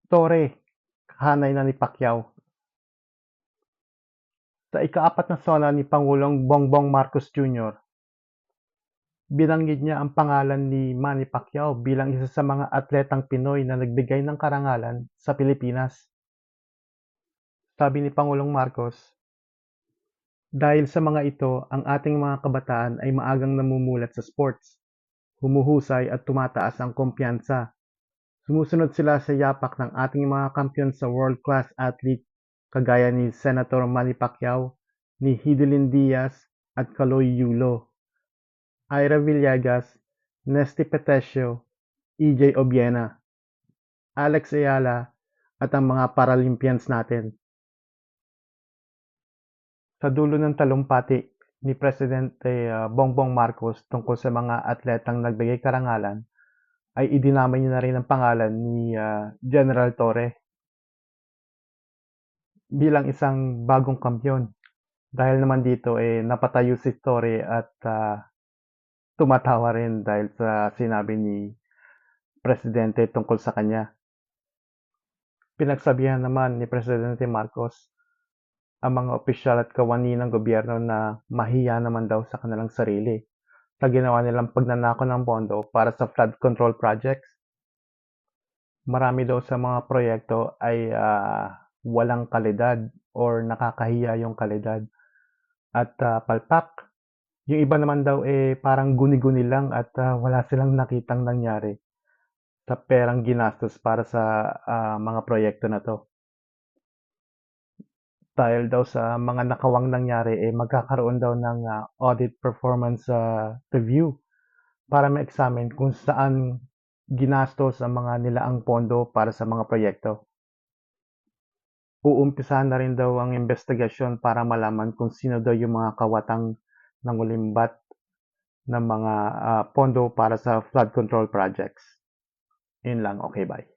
Torre, hanay na ni Pacquiao. Sa ika-4 na sona ni Pangulong Bongbong Marcos Jr., binanggit niya ang pangalan ni Manny Pacquiao bilang isa sa mga atletang Pinoy na nagbigay ng karangalan sa Pilipinas. Sabi ni Pangulong Marcos, dahil sa mga ito, ang ating mga kabataan ay maagang namumulat sa sports, humuhusay at tumataas ang kumpiyansa. Sumusunod sila sa yapak ng ating mga kampiyon sa world-class athlete kagaya ni Senator Manny Pacquiao, ni Hidilyn Diaz at Kaloy Yulo, Ira Villegas, Nesty Petesio, EJ Obiena, Alex Ayala at ang mga Paralympians natin. Sa dulo ng talumpati ni Presidente Bongbong Marcos tungkol sa mga atletang nagbigay karangalan, ay idinamay niya na rin ang pangalan ni General Torre bilang isang bagong kampiyon. Dahil naman dito napatayo si Torre at tumatawa rin dahil sa sinabi ni Presidente tungkol sa kanya. Pinagsabihan naman ni Presidente Marcos ang mga opisyal at kawani ng gobyerno na mahiya naman daw sa kanilang sarili sa ginawa nilang pagnanakaw ng pondo para sa flood control projects. Marami daw sa mga proyekto ay walang kalidad or nakakahiya yung kalidad at palpak. Yung iba naman daw parang guni-guni lang at wala silang nakitang nangyari sa perang ginastos para sa mga proyekto na to. Dahil daw sa mga nakawang nangyari, magkakaroon daw ng audit performance review para ma-examine kung saan ginastos ang mga nilaang pondo para sa mga proyekto. Uumpisahan na rin daw ang investigasyon para malaman kung sino daw yung mga kawatang nangulimbat ng mga pondo para sa flood control projects. Yun lang, okay, bye.